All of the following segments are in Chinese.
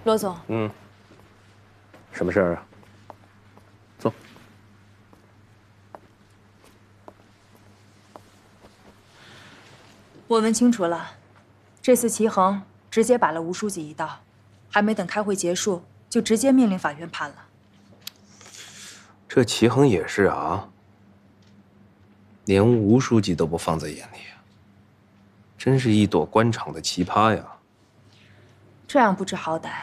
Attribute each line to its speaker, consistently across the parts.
Speaker 1: 罗总，
Speaker 2: 什么事儿啊？坐。
Speaker 1: 我问清楚了，这次齐衡直接把了吴书记一刀，还没等开会结束，就直接命令法院判了。
Speaker 2: 这齐衡也是啊，连吴书记都不放在眼里啊，真是一朵官场的奇葩呀！
Speaker 1: 这样不知好歹，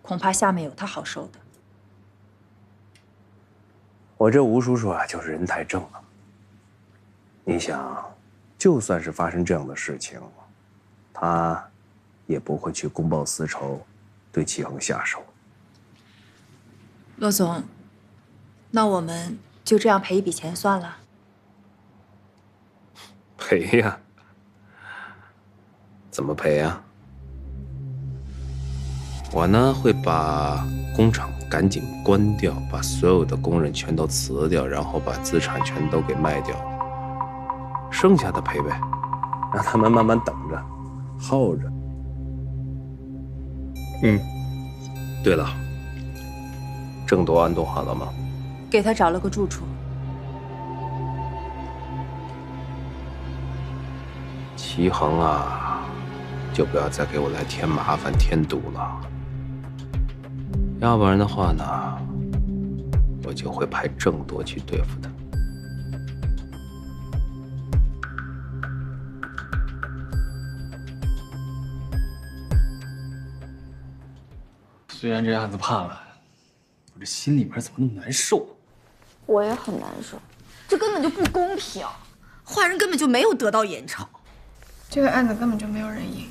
Speaker 1: 恐怕下面有他好受的。
Speaker 2: 我这吴叔叔啊，就是人太正了。你想，就算是发生这样的事情，他也不会去公报私仇，对齐衡下手。
Speaker 1: 罗总，那我们就这样赔一笔钱算了。
Speaker 2: 赔呀？怎么赔呀？我呢会把工厂赶紧关掉，把所有的工人全都辞掉，然后把资产全都给卖掉，剩下的赔呗，让他们慢慢等着，耗着。对了，郑铎安顿好了吗？
Speaker 1: 给他找了个住处。
Speaker 2: 齐衡啊，就不要再给我来添麻烦添堵了，要不然的话呢，我就会派郑铎去对付他。
Speaker 3: 虽然这案子判了，我这心里面怎么那么难受？
Speaker 4: 我也很难受，这根本就不公平，坏人根本就没有得到严惩。
Speaker 5: 这个案子根本就没有人赢，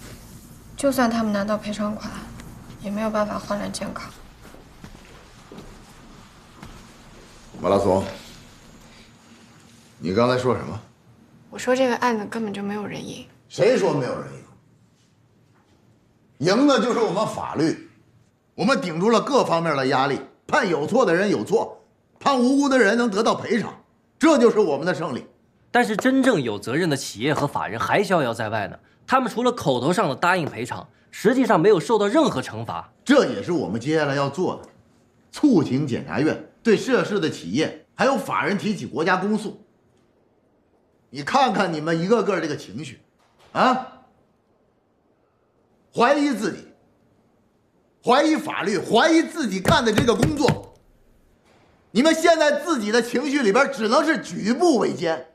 Speaker 5: 就算他们拿到赔偿款，也没有办法换来健康。
Speaker 6: 马拉松，你刚才说什么？
Speaker 5: 我说这个案子根本就没有人赢。
Speaker 6: 谁说没有人赢？赢的就是我们法律，我们顶住了各方面的压力，判有错的人有错，判无辜的人能得到赔偿，这就是我们的胜利。
Speaker 7: 但是真正有责任的企业和法人还逍遥在外呢，他们除了口头上的答应赔偿，实际上没有受到任何惩罚。
Speaker 6: 这也是我们接下来要做的，促请检察院对涉事的企业还有法人提起国家公诉。你看看你们一个个这个情绪，啊，怀疑自己，怀疑法律，怀疑自己干的这个工作。你们现在自己的情绪里边只能是举步维艰。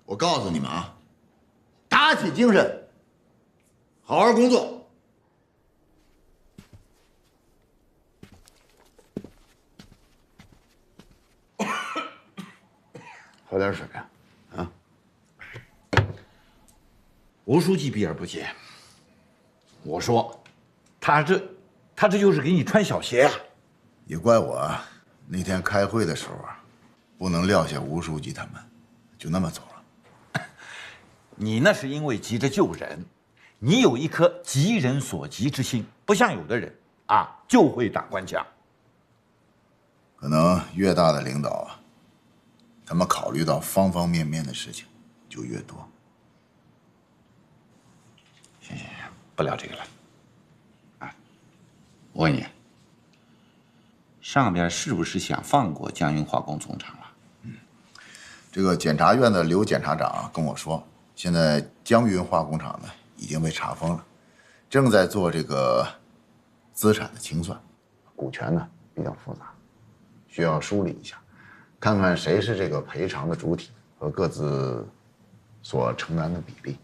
Speaker 6: 我告诉你们啊，打起精神，好好工作。喝点水啊！啊！
Speaker 8: 吴书记避而不见。我说，他这就是给你穿小鞋呀！
Speaker 6: 也怪我那天开会的时候啊，不能撂下吴书记他们，就那么走了。
Speaker 8: 你那是因为急着救人，你有一颗急人所急之心，不像有的人啊就会打官腔。
Speaker 6: 可能越大的领导啊，他们考虑到方方面面的事情就越多。
Speaker 8: 行，不聊这个了。啊，我问你，上边是不是想放过江云化工总厂了？
Speaker 6: 这个检察院的刘检察长跟我说，现在江云化工厂呢已经被查封了，正在做这个资产的清算，股权呢比较复杂，需要梳理一下，看看谁是这个赔偿的主体和各自所承担的比例。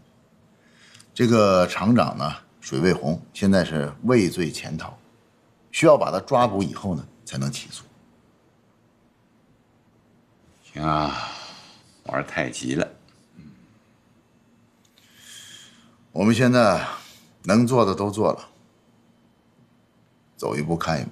Speaker 6: 这个厂长呢，水卫红现在是畏罪潜逃，需要把他抓捕以后呢才能起诉。
Speaker 8: 行啊，玩太极了。
Speaker 6: 我们现在能做的都做了，走一步看一步。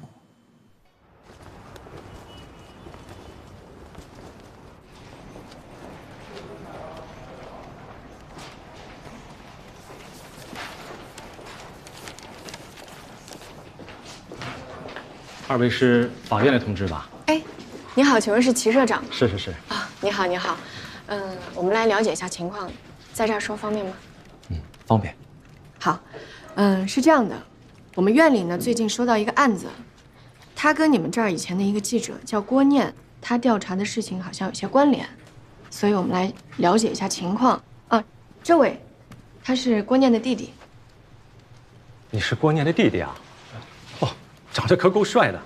Speaker 3: 二位是法院的同志吧？
Speaker 5: 哎，你好，请问是齐社长？
Speaker 3: 是
Speaker 5: 啊，你好，你好。我们来了解一下情况，在这儿说方便吗？
Speaker 3: 方便。
Speaker 5: 是这样的，我们院里呢最近收到一个案子，他跟你们这儿以前的一个记者叫郭念，他调查的事情好像有些关联，所以我们来了解一下情况啊。这位，他是郭念的弟弟。
Speaker 9: 你是郭念的弟弟啊？哦，长得可够帅的。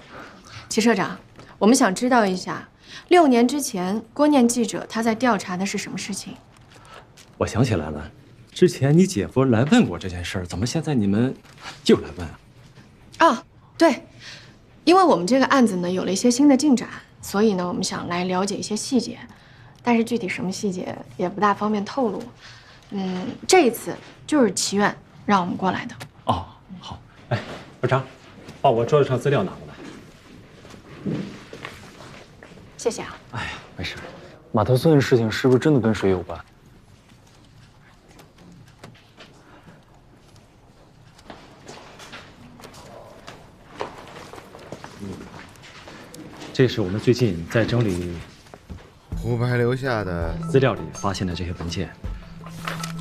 Speaker 5: 齐社长，我们想知道一下，6年之前郭念记者他在调查的是什么事情？
Speaker 9: 我想起来了，之前你姐夫来问过这件事儿，怎么现在你们又来问啊？
Speaker 5: 啊，对，因为我们这个案子呢有了一些新的进展，所以呢我们想来了解一些细节，但是具体什么细节也不大方便透露。这一次就是齐院让我们过来的。
Speaker 9: 哦，好，哎，部长，把我桌子上资料拿过来。
Speaker 5: 谢谢啊。
Speaker 9: 哎呀，没事。
Speaker 3: 马头村的事情是不是真的跟水有关？
Speaker 9: 这是我们最近在整理
Speaker 6: 胡白留下的
Speaker 9: 资料里发现的这些文件，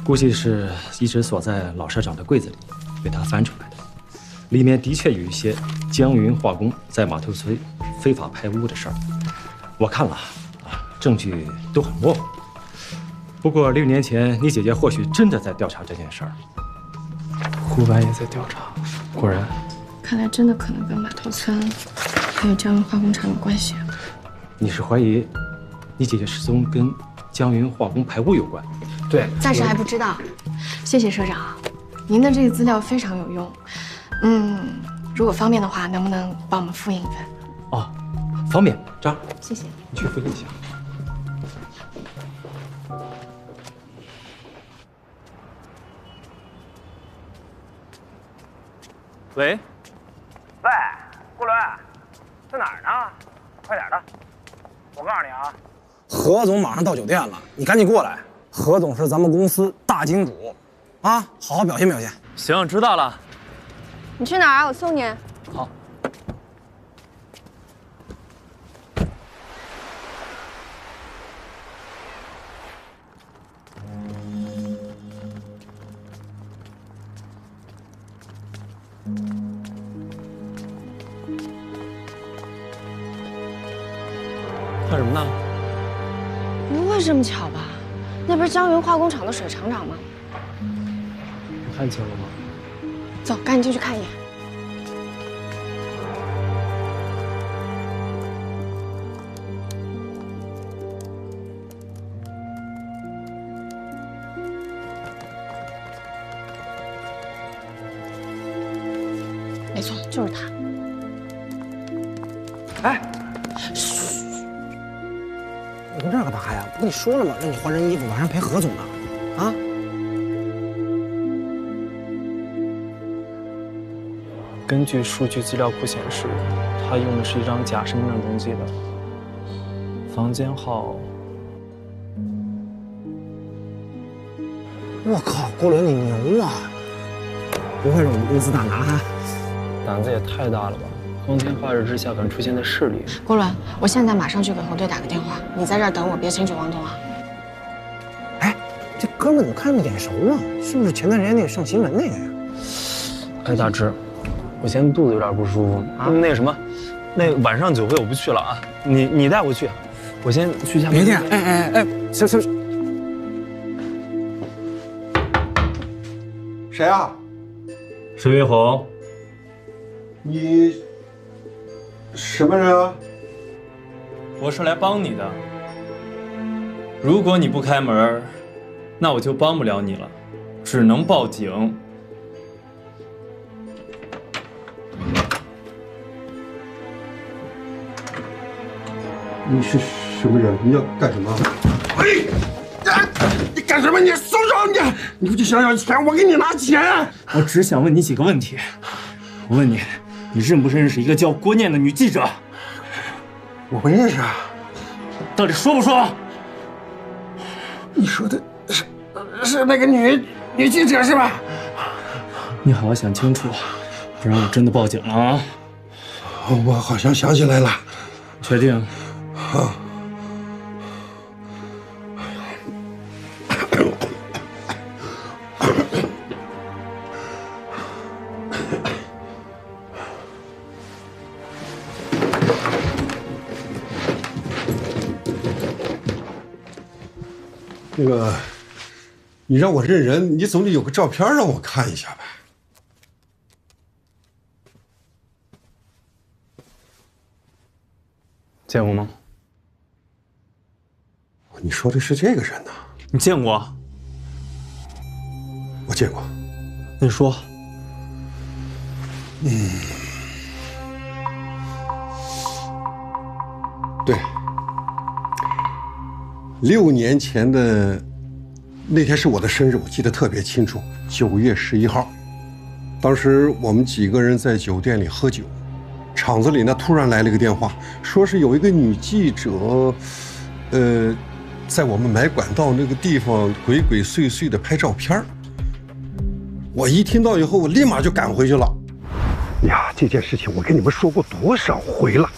Speaker 9: 估计是一直锁在老社长的柜子里，被他翻出来的。里面的确有一些江云化工在码头村非法排污的事儿。我看了，证据都很模糊。不过6年前，你姐姐或许真的在调查这件事儿。
Speaker 3: 胡白也在调查，果然。
Speaker 5: 看来真的可能跟码头村还有江云化工厂有关系。
Speaker 9: 你是怀疑你姐姐失踪跟江云化工排污有关？
Speaker 3: 对，
Speaker 5: 暂时还不知道。谢谢社长，您的这个资料非常有用。如果方便的话，能不能帮我们复印一份？
Speaker 9: 哦，方便，张，
Speaker 5: 谢谢。
Speaker 9: 你去复印一下。
Speaker 10: 喂，顾伦，在哪儿呢？快点的！我告诉你啊，
Speaker 11: 何总马上到酒店了，你赶紧过来。何总是咱们公司大金主，啊，好好表现表现。
Speaker 10: 行，知道了。
Speaker 4: 你去哪儿啊？我送你。
Speaker 10: 好。
Speaker 3: 看什么呢？
Speaker 4: 不会这么巧吧？那不是江云化工厂的水厂长吗？
Speaker 3: 你看清了吗？
Speaker 4: 走，赶紧进去看一眼。没错，就是他。
Speaker 11: 哎，嘘，你跟这儿干嘛呀？不跟你说了吗？让你换身衣服，晚上陪何总呢。啊？
Speaker 3: 根据数据资料库显示，他用的是一张假身份证登记的，房间号。
Speaker 11: 我靠，郭伦你牛啊！不愧是我们公司大拿哈。
Speaker 3: 胆子也太大了吧！光天化日之下敢出现在市里。
Speaker 4: 郭伦，我现在马上去给侯队打个电话，你在这儿等我，别轻举妄动啊！
Speaker 11: 哎，这哥们怎么看着眼熟啊？是不是前段时间那个上新闻那个呀？
Speaker 3: 哎，大志，我现在肚子有点不舒服啊。那什么，那晚上酒会我不去了啊，你带我去，我先去下面。
Speaker 11: 别介，哎，行。
Speaker 12: 谁啊？
Speaker 9: 沈云红。
Speaker 12: 你什么人啊？
Speaker 3: 我是来帮你的。如果你不开门，那我就帮不了你了，只能报警。
Speaker 12: 你是什么人？你要干什么？哎，你干什么？你松手！你不去想想钱，我给你拿钱。
Speaker 3: 我只想问你几个问题。我问你，你认不认识一个叫郭念的女记者？
Speaker 12: 我不认识啊。
Speaker 3: 到底说不说？
Speaker 12: 你说的是那个女记者是吧？
Speaker 3: 你好好想清楚，不然我真的报警了啊！
Speaker 12: 我好像想起来了。
Speaker 3: 确定？
Speaker 12: 啊。那个，你让我认人，你总得有个照片让我看一下吧？
Speaker 3: 见过吗？
Speaker 12: 你说的是这个人呐？
Speaker 3: 你见过？
Speaker 12: 我见过。
Speaker 3: 那你说。
Speaker 12: 对，6年前的那天是我的生日，我记得特别清楚，9月11号。当时我们几个人在酒店里喝酒，厂子里呢突然来了个电话，说是有一个女记者，在我们买管道那个地方鬼鬼祟祟的拍照片。我一听到以后，我立马就赶回去了。呀，这件事情我跟你们说过多少回了，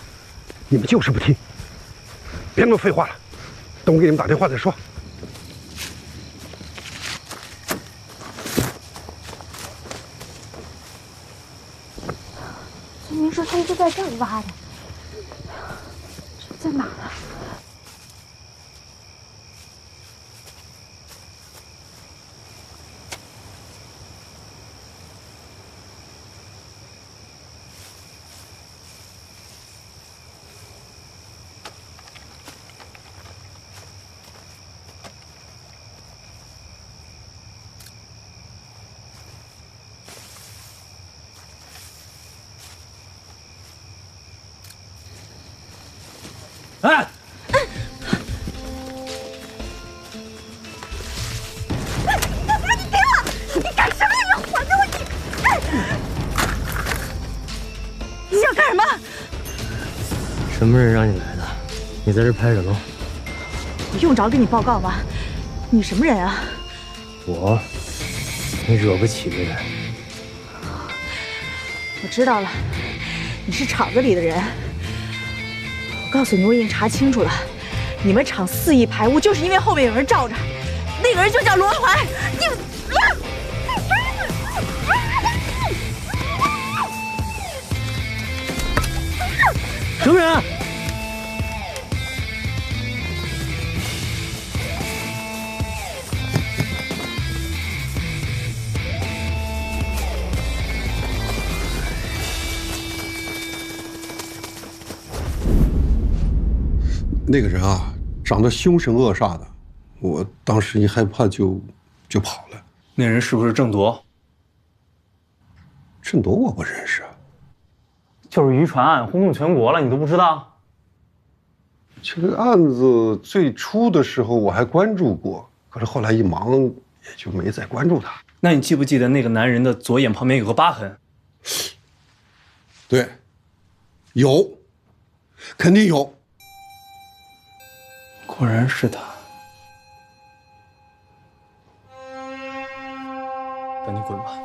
Speaker 12: 你们就是不听。别那么废话了，等我给你们打电话再说。
Speaker 4: 孙明说他们就在这儿挖的，在哪儿啊？
Speaker 7: 哎！
Speaker 4: 你干嘛？你给我！你干什么？你还给我！你想干什么？
Speaker 7: 什么人让你来的？你在这拍什么？
Speaker 4: 我用着跟你报告吗？你什么人啊？
Speaker 7: 我，你惹不起的人。
Speaker 4: 我知道了，你是厂子里的人。我告诉你，我已经查清楚了，你们厂4亿排污，就是因为后面有人罩着，那个人就叫罗怀。你，
Speaker 7: 什么人啊？
Speaker 12: 那个人啊，长得凶神恶煞的，我当时一害怕就跑了。
Speaker 3: 那人是不是郑铎？
Speaker 12: 郑铎我不认识啊。
Speaker 3: 就是渔船案轰动全国了，你都不知道？
Speaker 12: 这个案子最初的时候我还关注过，可是后来一忙也就没再关注他。
Speaker 3: 那你记不记得那个男人的左眼旁边有个疤痕？
Speaker 12: 对，有，肯定有。
Speaker 3: 果然是他。赶紧滚吧。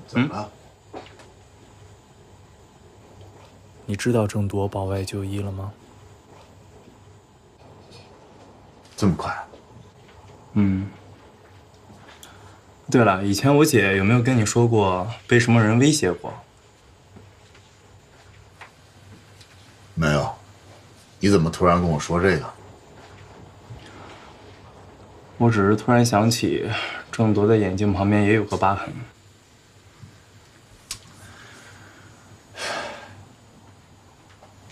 Speaker 6: 怎么了？
Speaker 3: 你知道郑铎保外就医了吗？
Speaker 6: 这么快？
Speaker 3: 对了，以前我姐有没有跟你说过被什么人威胁过？
Speaker 6: 没有。你怎么突然跟我说这个？
Speaker 3: 我只是突然想起，郑铎的眼睛旁边也有个疤痕。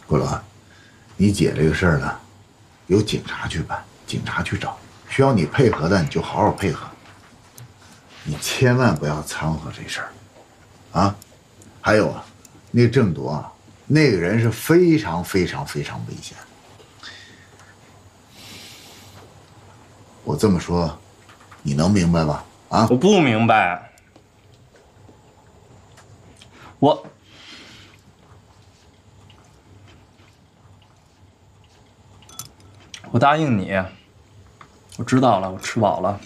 Speaker 6: 郭伦，你姐这个事儿呢，由警察去办，警察去找，需要你配合的你就好好配合，你千万不要掺和这事儿，啊！还有啊，那郑铎啊，那个人是非常非常非常危险的。我这么说，你能明白吧？啊！
Speaker 3: 我不明白。我答应你，我知道了，我吃饱了，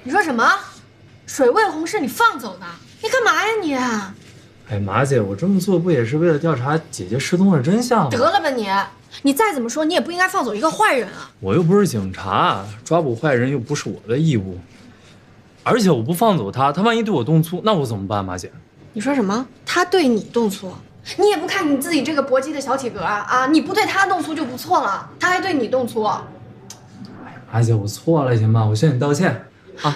Speaker 5: 你说什么？水卫红是你放走的？你干嘛呀你？
Speaker 3: 哎，马姐，我这么做不也是为了调查姐姐失踪的真相吗？
Speaker 5: 得了吧你！你再怎么说，你也不应该放走一个坏人啊！
Speaker 3: 我又不是警察，抓捕坏人又不是我的义务。而且我不放走他，他万一对我动粗，那我怎么办，马姐？
Speaker 5: 你说什么？他对你动粗？你也不看你自己这个搏击的小体格啊！你不对他动粗就不错了，他还对你动粗。
Speaker 3: 马姐，我错了，行吗？我向你道歉啊！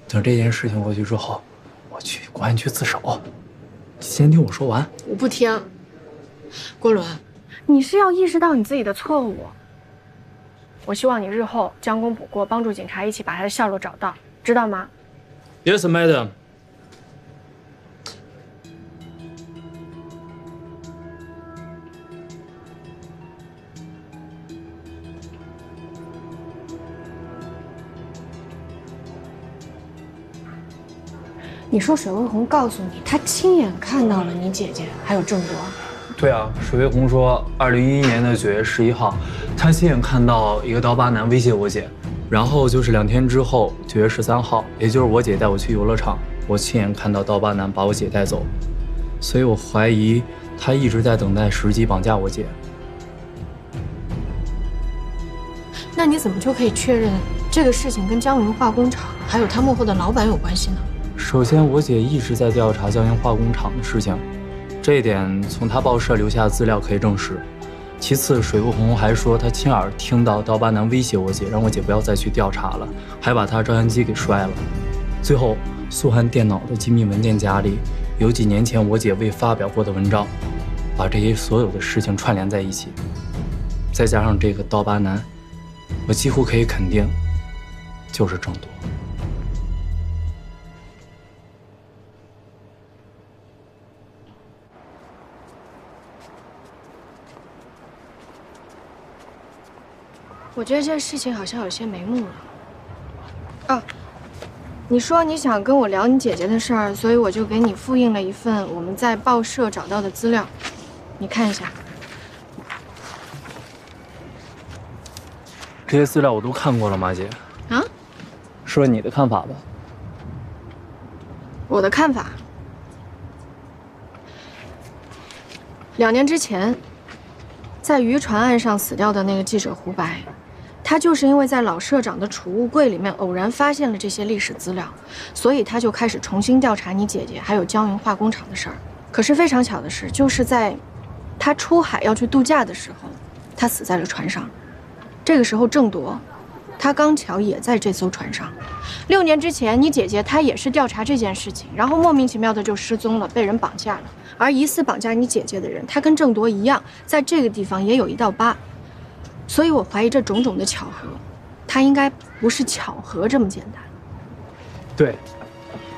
Speaker 3: 等这件事情过去之后，我去公安局自首。你先听我说完。
Speaker 5: 我不听。郭伦，你是要意识到你自己的错误。我希望你日后将功补过，帮助警察一起把他的下落找到，知道吗？
Speaker 3: Yes, madam.
Speaker 5: 你说水卫红告诉你，他亲眼看到了你姐姐还有郑铎。
Speaker 3: 对啊，水卫红说，2011年的9月11号，他亲眼看到一个刀疤男威胁我姐，然后就是2天之后，9月13号，也就是我姐带我去游乐场，我亲眼看到刀疤男把我姐带走，所以我怀疑他一直在等待时机绑架我姐。
Speaker 5: 那你怎么就可以确认这个事情跟江云化工厂还有他幕后的老板有关系呢？
Speaker 3: 首先，我姐一直在调查江云化工厂的事情，这一点从她报社留下的资料可以证实。其次，水卫红还说他亲耳听到刀疤男威胁我姐，让我姐不要再去调查了，还把她照相机给摔了。最后，苏涵电脑的机密文件夹里有几年前我姐未发表过的文章，把这些所有的事情串联在一起，再加上这个刀疤男，我几乎可以肯定，就是郑铎。
Speaker 5: 我觉得这事情好像有些眉目了。哦，你说你想跟我聊你姐姐的事儿，所以我就给你复印了一份我们在报社找到的资料，你看一下。
Speaker 3: 这些资料我都看过了，马姐。
Speaker 5: 啊？
Speaker 3: 说你的看法吧。
Speaker 5: 我的看法，2年之前，在渔船案上死掉的那个记者胡白。他就是因为在老社长的储物柜里面偶然发现了这些历史资料，所以他就开始重新调查你姐姐还有江云化工厂的事儿。可是非常巧的是，就是在他出海要去度假的时候，他死在了船上。这个时候郑铎，他刚巧也在这艘船上。6年之前，你姐姐她也是调查这件事情，然后莫名其妙的就失踪了，被人绑架了。而疑似绑架你姐姐的人，他跟郑铎一样，在这个地方也有一道疤。所以我怀疑这种种的巧合，它应该不是巧合这么简单。
Speaker 3: 对，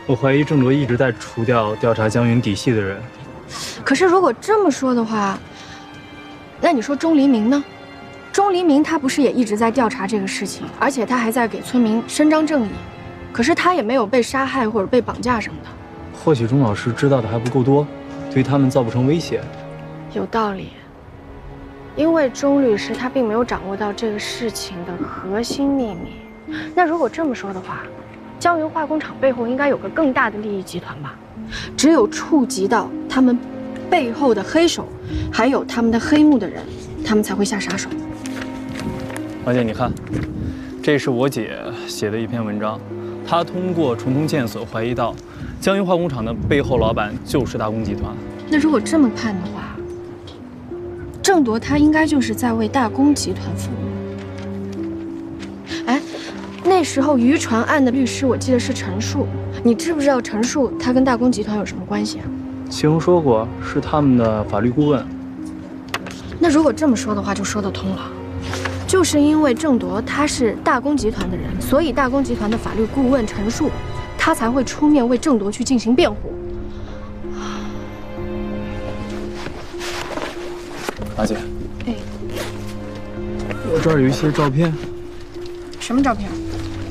Speaker 3: 我怀疑郑铎一直在除掉调查江云底细的人。
Speaker 5: 可是如果这么说的话，那你说钟黎明呢？钟黎明他不是也一直在调查这个事情，而且他还在给村民伸张正义，可是他也没有被杀害或者被绑架什么的。
Speaker 3: 或许钟老师知道的还不够多，对他们造不成威胁。
Speaker 5: 有道理。因为钟律师他并没有掌握到这个事情的核心秘密，那如果这么说的话，江云化工厂背后应该有个更大的利益集团吧？只有触及到他们背后的黑手，还有他们的黑幕的人，他们才会下杀手。
Speaker 3: 马姐，你看，这是我姐写的一篇文章，她通过重重线索怀疑到江云化工厂的背后老板就是大公集团。
Speaker 5: 那如果这么看的话，郑铎他应该就是在为大公集团服务。哎，那时候渔船案的律师我记得是陈树，你知不知道陈树他跟大公集团有什么关系啊？
Speaker 3: 听说过，是他们的法律顾问。
Speaker 5: 那如果这么说的话，就说得通了。就是因为郑铎他是大公集团的人，所以大公集团的法律顾问陈树，他才会出面为郑铎去进行辩护。
Speaker 3: 马姐，
Speaker 5: 哎，
Speaker 3: 我这儿有一些照片。
Speaker 5: 什么照片？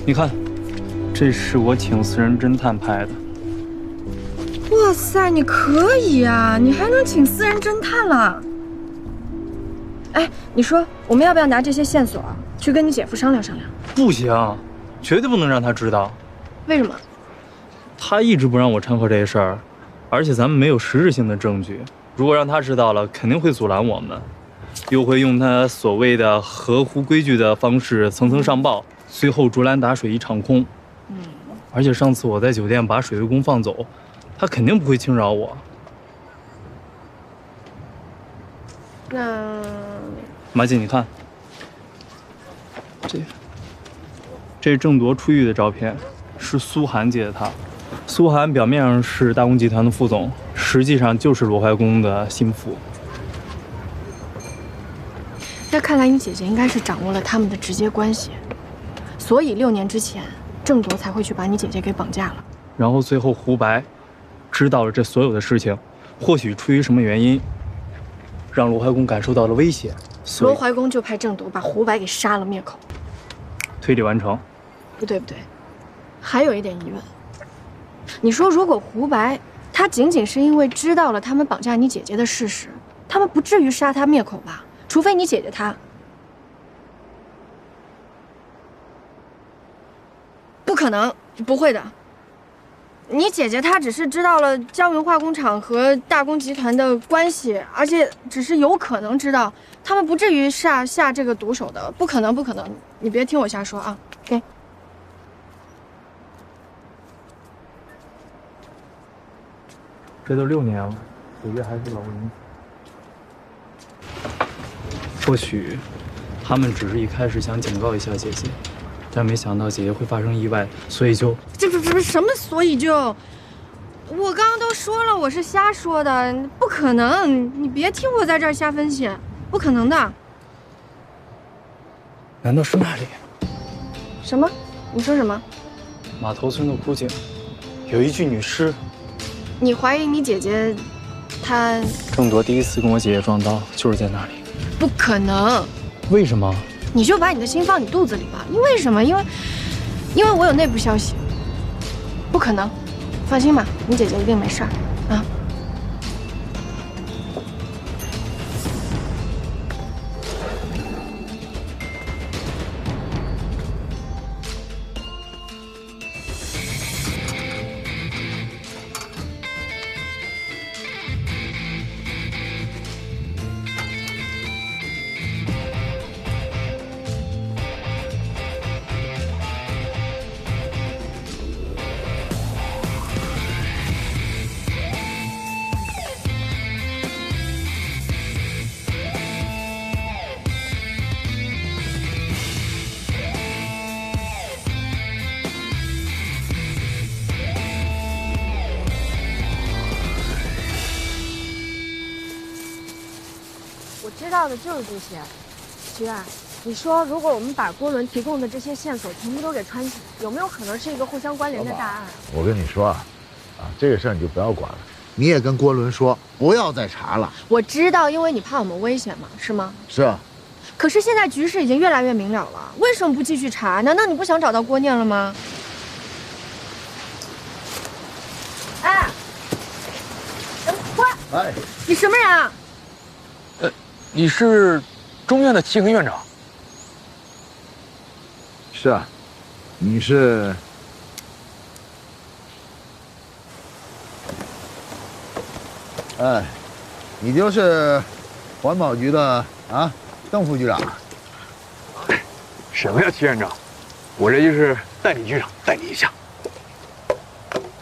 Speaker 3: 你看，这是我请私人侦探拍的。
Speaker 5: 哇塞，你可以啊，你还能请私人侦探了。哎，你说我们要不要拿这些线索去跟你姐夫商量商量？
Speaker 3: 不行，绝对不能让他知道。
Speaker 5: 为什么？
Speaker 3: 他一直不让我掺和这事儿，而且咱们没有实质性的证据。如果让他知道了，肯定会阻拦我们，又会用他所谓的合乎规矩的方式层层上报，最后竹篮打水一场空。而且上次我在酒店把水卫工放走，他肯定不会轻饶我。
Speaker 5: 那
Speaker 3: 马姐，你看，这是郑铎出狱的照片，是苏涵接的他。苏涵表面上是大公集团的副总，实际上就是罗怀公的心腹。
Speaker 5: 那看来你姐姐应该是掌握了他们的直接关系，所以6年之前，郑铎才会去把你姐姐给绑架了。
Speaker 3: 然后最后胡白知道了这所有的事情，或许出于什么原因，让罗怀公感受到了威胁，
Speaker 5: 罗怀公就派郑铎把胡白给杀了灭口。
Speaker 3: 推理完成。
Speaker 5: 不对，还有一点疑问。你说，如果胡白他仅仅是因为知道了他们绑架你姐姐的事实，他们不至于杀他灭口吧？除非你姐姐她……不可能，不会的。你姐姐她只是知道了江云化工厂和大公集团的关系，而且只是有可能知道，他们不至于下这个毒手的，不可能。你别听我瞎说啊！给。
Speaker 3: 这都6年了，姐姐还是老人。或许他们只是一开始想警告一下姐姐，但没想到姐姐会发生意外，所以就……
Speaker 5: 这什么所以就？我刚刚都说了，我是瞎说的，不可能！你别听我在这儿瞎分析，不可能的。
Speaker 3: 难道是那里？
Speaker 5: 什么？你说什么？
Speaker 3: 马头村的枯井有一具女尸。
Speaker 5: 你怀疑你姐姐，她……
Speaker 3: 郑铎第一次跟我姐姐撞到就是在那里。
Speaker 5: 不可能！
Speaker 3: 为什么？
Speaker 5: 你就把你的心放你肚子里吧。因为什么？因为我有内部消息。不可能，放心吧，你姐姐一定没事儿啊。
Speaker 13: 知道的就是这些。徐远，你说如果我们把郭伦提供的这些线索全部都给串起来，有没有可能是一个互相关联的大案？
Speaker 6: 我跟你说啊，这个事儿你就不要管了。你也跟郭伦说，不要再查了。
Speaker 5: 我知道，因为你怕我们危险嘛，是吗？
Speaker 6: 是啊。
Speaker 5: 可是现在局势已经越来越明了了，为什么不继续查？难道你不想找到郭念了吗？哎，快！
Speaker 6: 哎，
Speaker 5: 你什么人啊？
Speaker 14: 你是中院的齐恒院长。
Speaker 6: 是啊，你是？哎，你就是环保局的邓副局长。
Speaker 14: 什么呀，齐院长？我这就是代理局长，带你一下。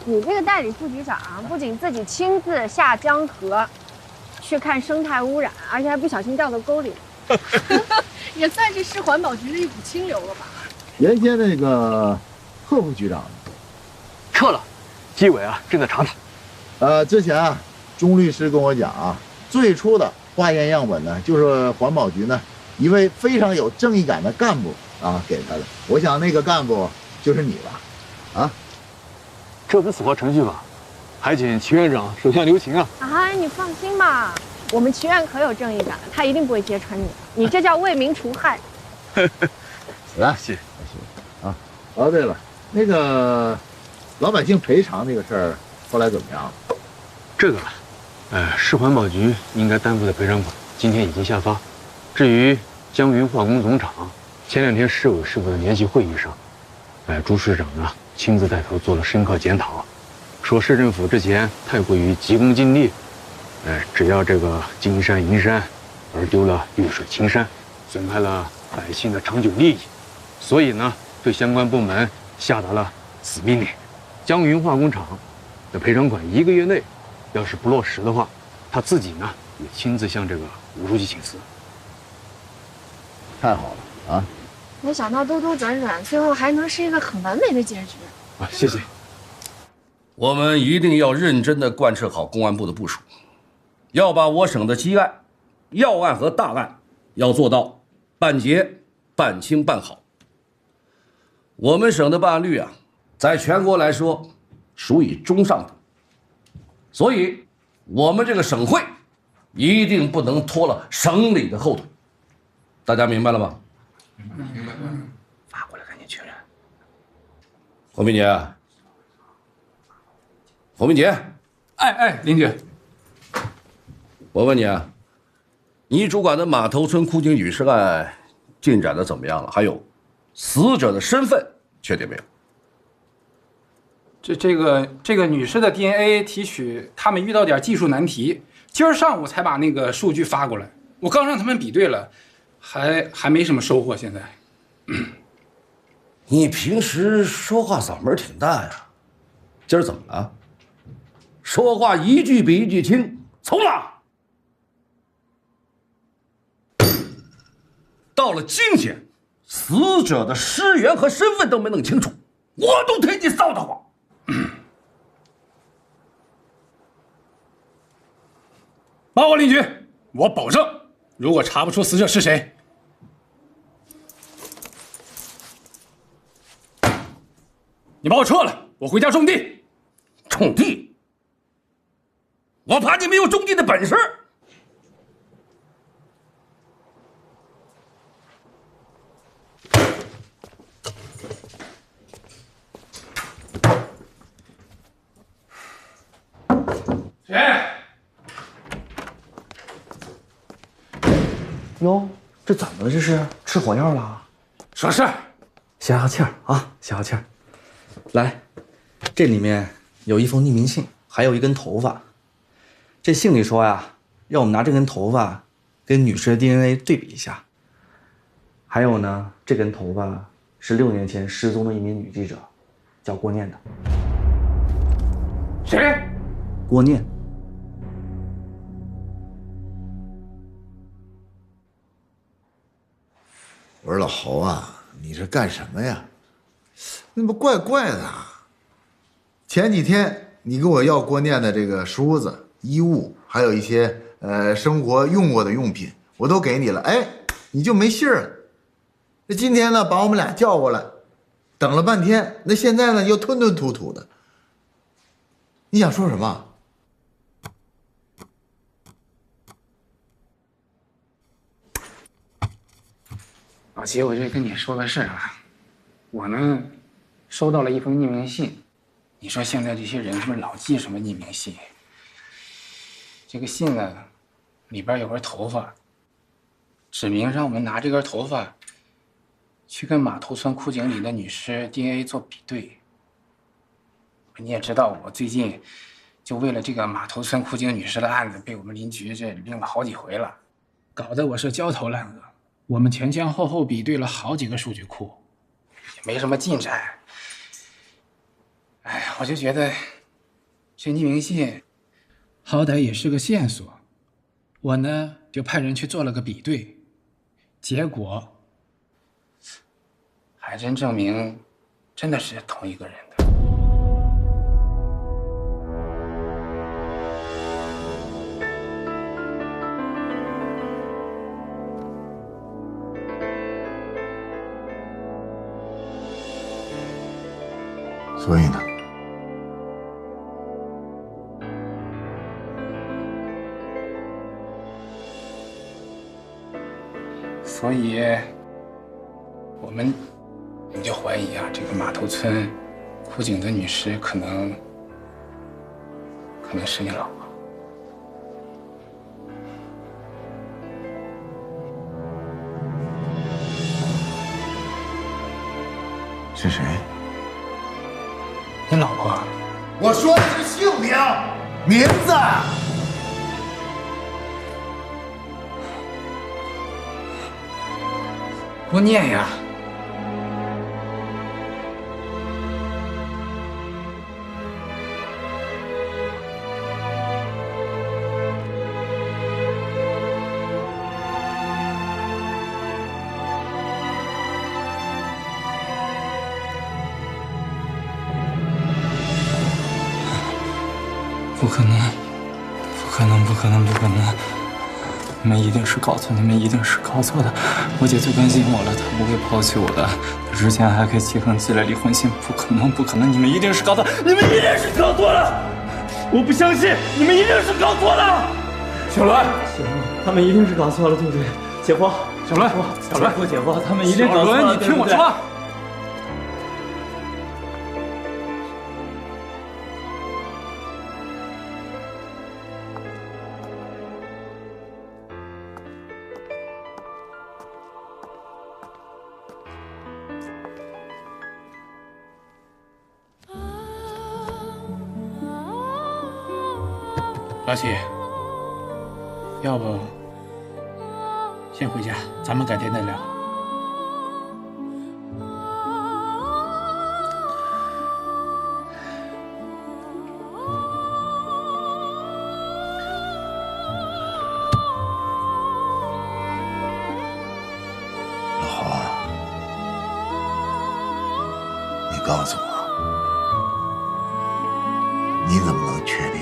Speaker 13: 你这个代理副局长不仅自己亲自下江河去看生态污染，而且还不小心掉到沟里，
Speaker 5: 也算是市环保局的一股清流了吧？
Speaker 6: 原先那个贺副局长
Speaker 14: 撤了，纪委正在查他。
Speaker 6: 之前钟律师跟我讲最初的化验样本呢，就是环保局呢一位非常有正义感的干部给他的。我想那个干部就是你吧？
Speaker 14: 这不符合程序吧？还请齐院长手下留情啊！
Speaker 13: 你放心吧，我们齐院可有正义感，他一定不会揭穿你的。你这叫为民除害。
Speaker 6: 来，谢谢对了，那个老百姓赔偿那个事儿后来怎么样？
Speaker 14: 这个，市环保局应该担负的赔偿款今天已经下发。至于江云化工总厂，前2天市委市部的联席会议上，朱市长呢亲自带头做了深刻检讨，说市政府之前太过于急功近利，只要这个金山银山，而丢了绿水青山，损害了百姓的长久利益，所以呢，对相关部门下达了死命令，江云化工厂的赔偿款1个月内要是不落实的话，他自己呢也亲自向这个吴书记请辞。
Speaker 6: 太好了啊！
Speaker 13: 没想到兜兜转转，最后还能是一个很完美的结局。
Speaker 14: 啊，谢谢。
Speaker 15: 我们一定要认真地贯彻好公安部的部署，要把我省的积案、要案和大案要做到办结、办清、办好。我们省的办案率啊，在全国来说属于中上等，所以我们这个省会一定不能拖了省里的后腿。大家明白了吗？
Speaker 14: 明白。
Speaker 15: 发过来，赶紧确认。侯明杰，侯明杰，
Speaker 16: 林局，
Speaker 15: 我问你啊，你主管的码头村枯井女尸案进展的怎么样了？还有，死者的身份确定没有？
Speaker 16: 这个女尸的 DNA 提取，他们遇到点技术难题，今儿上午才把那个数据发过来，我刚让他们比对了。还没什么收获，现在。
Speaker 15: 你平时说话嗓门挺大呀，今儿怎么了？说话一句比一句轻，从哪？到了今天，死者的尸源和身份都没弄清楚，我都替你臊得慌。
Speaker 16: 报告林局，我保证。如果查不出死者是谁，你把我撤了，我回家种地。
Speaker 15: 种地？我怕你没有种地的本事。
Speaker 16: 谁？
Speaker 17: 哟，这怎么了？这是吃火药了？
Speaker 16: 说事儿，
Speaker 17: 消消气儿啊，消消气儿。来，这里面有一封匿名信，还有一根头发。这信里说呀，让我们拿这根头发跟女尸的 DNA 对比一下。还有呢，这根头发是6年前失踪的一名女记者，叫郭念的。
Speaker 16: 谁？
Speaker 17: 郭念。
Speaker 6: 我说老侯啊，你这干什么呀？那不怪怪的。前几天你跟我要郭念的这个梳子、衣物，还有一些生活用过的用品，我都给你了，哎，你就没信儿了。那今天呢，把我们俩叫过来，等了半天，那现在呢又吞吞吐吐的。你想说什么？
Speaker 16: 老齐，我就跟你说个事儿啊，我呢收到了一封匿名信，你说现在这些人是不是老寄什么匿名信？这个信呢，里边有根头发，指明让我们拿这根头发去跟码头村枯井里的女尸 DNA 做比对。你也知道，我最近就为了这个码头村枯井女尸的案子，被我们邻居这拎了好几回了，搞得我是焦头烂额。我们前前后后比对了好几个数据库，也没什么进展。哎呀，我就觉得这匿名信好歹也是个线索，我呢就派人去做了个比对，结果还真证明真的是同一个人的。
Speaker 6: 所以呢？
Speaker 16: 所以，我们就怀疑啊，这个码头村枯井的女尸可能是你老婆。
Speaker 6: 是谁？
Speaker 16: 你老婆。
Speaker 6: 我说的是姓名、名字。
Speaker 16: 郭念呀。
Speaker 3: 不可能，不可能，不可能，不可能！你们一定是搞错，你们一定是搞错的。我姐最关心我了，她不会抛弃我的。她之前还给齐恒寄了离婚信，不可能，不可能！你们一定是搞错，你们一定是搞错了！我不相信，你们一定是搞错了！
Speaker 9: 小伦，他们一定是搞错了，对不对？姐夫，
Speaker 16: 小伦，
Speaker 9: 小伦，姐夫，他们一定搞错了，
Speaker 16: 小伦，你听我说。老七，要不先回家，咱们改天再聊。
Speaker 6: 老黄，你告诉我，你怎么能确定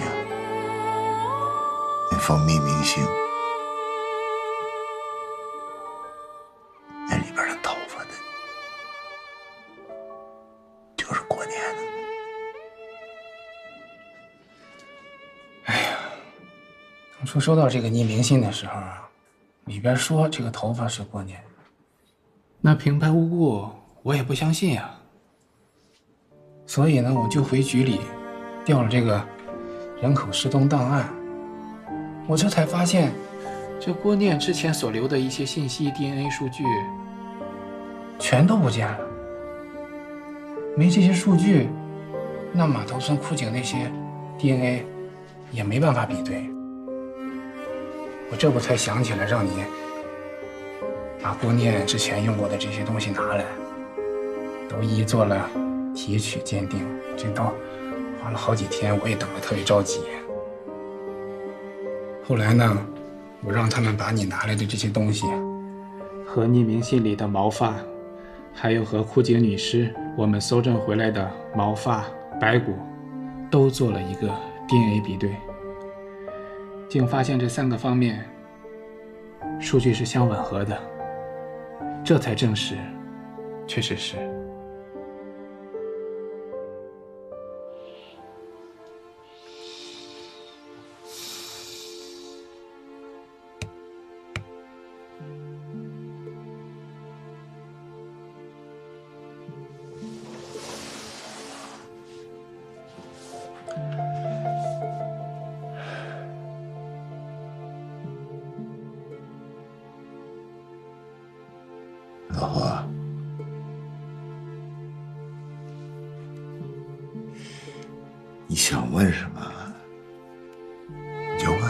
Speaker 6: 那封匿名信那里边的头发的就是郭念的？
Speaker 16: 哎呀，当初收到这个匿名信的时候啊，里边说这个头发是郭念，那平白无故我也不相信呀。所以呢，我就回局里调了这个人口失踪档案。我这才发现，这郭念之前所留的一些信息、DNA 数据，全都不见了。没这些数据，那马头村枯井那些 DNA 也没办法比对。我这不才想起来让你把郭念之前用过的这些东西拿来，都一一做了提取鉴定，这都花了好几天，我也等得特别着急。后来呢，我让他们把你拿来的这些东西，和匿名信里的毛发，还有和枯井女尸我们搜证回来的毛发、白骨，都做了一个 DNA 比对，竟发现这3个方面数据是相吻合的，这才证实，确实是。
Speaker 6: 老何，你想问什么你就问。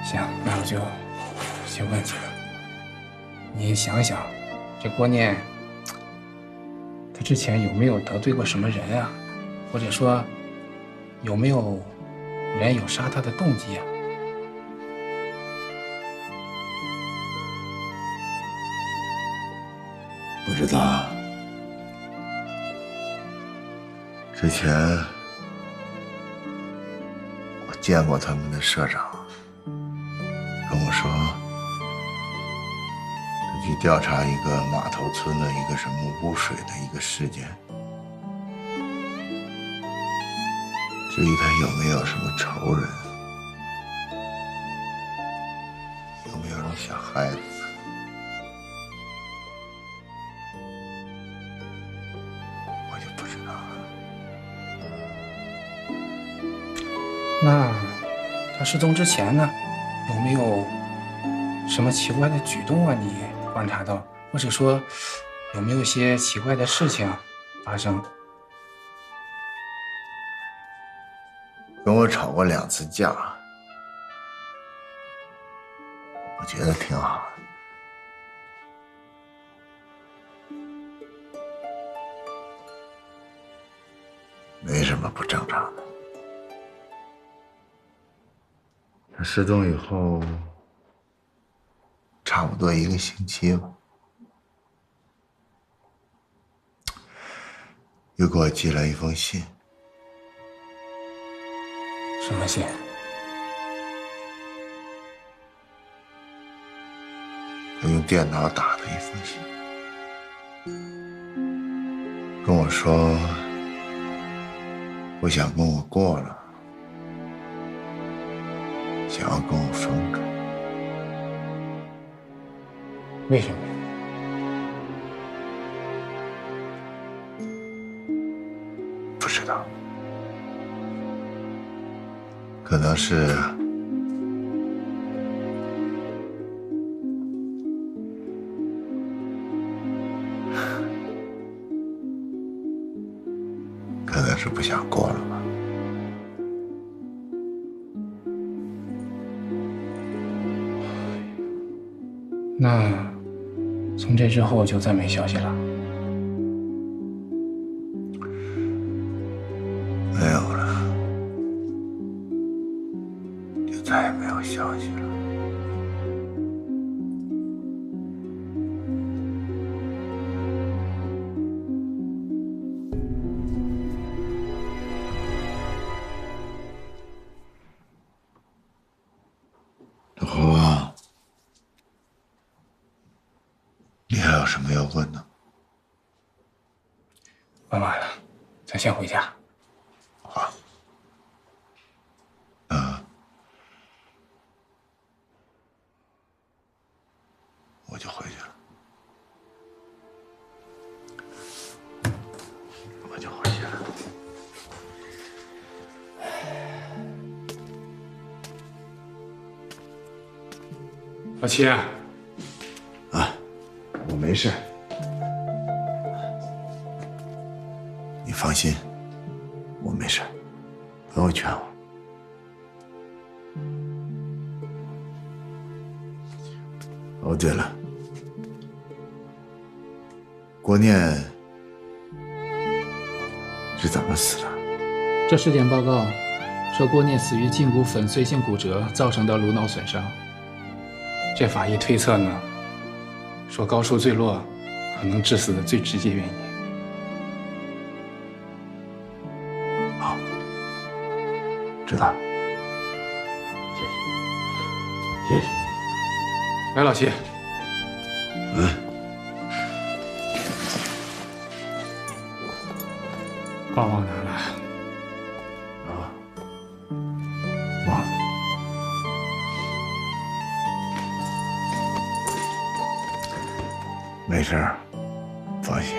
Speaker 16: 行，那我就先问你了。你想想，这郭念，他之前有没有得罪过什么人啊？或者说，有没有人有杀他的动机啊？
Speaker 6: 不知道。之前我见过他们的社长，跟我说他去调查一个码头村的一个什么污水的一个事件。至于他有没有什么仇人，有没有人想害他，我就不知道了。
Speaker 16: 那他失踪之前呢，有没有什么奇怪的举动啊？你观察到，或者说有没有一些奇怪的事情发生？
Speaker 6: 跟我吵过2次架，我觉得挺好的。没什么不正常的。他失踪以后，差不多1个星期吧，又给我寄了一封信。
Speaker 16: 什么信？
Speaker 6: 他用电脑打的一封信，跟我说不想跟我过了，想要跟我分开。
Speaker 16: 为什么？
Speaker 6: 不知道，可能是不想过了吧。
Speaker 16: 那从这之后就再没消息了？
Speaker 6: 没有了，就再也没有消息了。老侯啊，你还有什么要问的？
Speaker 16: 问完了，咱先回家。
Speaker 6: 好。我就回去了。我就回去了。
Speaker 16: 老七，
Speaker 6: 啊，我没事。你放心，我没事，不用劝我。哦，对了，郭念是怎么死的？
Speaker 16: 这尸检报告说郭念死于胫骨粉碎性骨折造成的颅脑损伤。这法医推测呢，说高处坠落可能致死的最直接原因。
Speaker 6: 好，知道了。谢谢。
Speaker 16: 来，老七。帮我拿来。
Speaker 6: 忘了。没事儿，放心。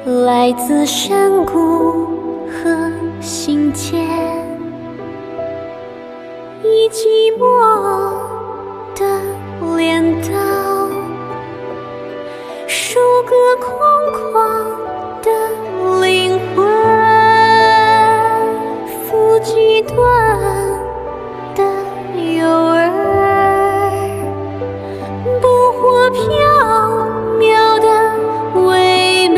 Speaker 18: 来自山谷和心间，以寂寞的镰刀，收割空旷的灵魂，抚几段的诱饵，捕获缥缈的唯美。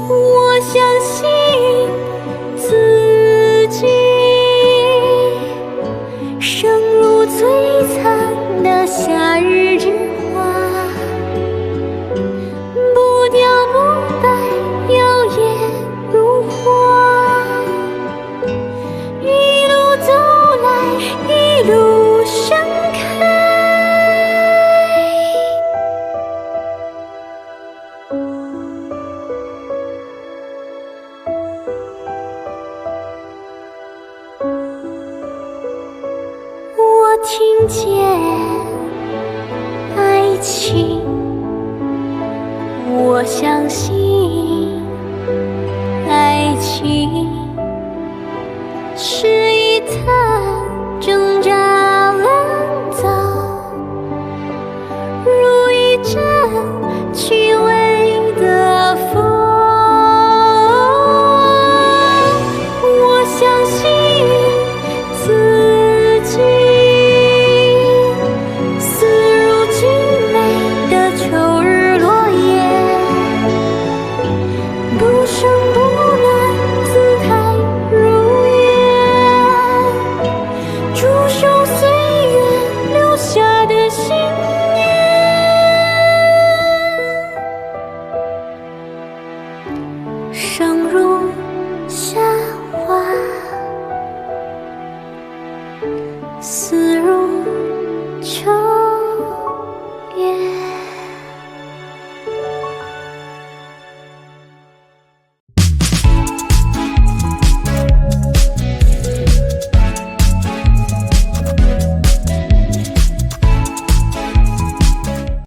Speaker 18: 我相信自己，生如璀璨的夏日之花，不凋不败，摇曳如花。一路走来，一路盛开。我听见爱情，我相信爱情是一滩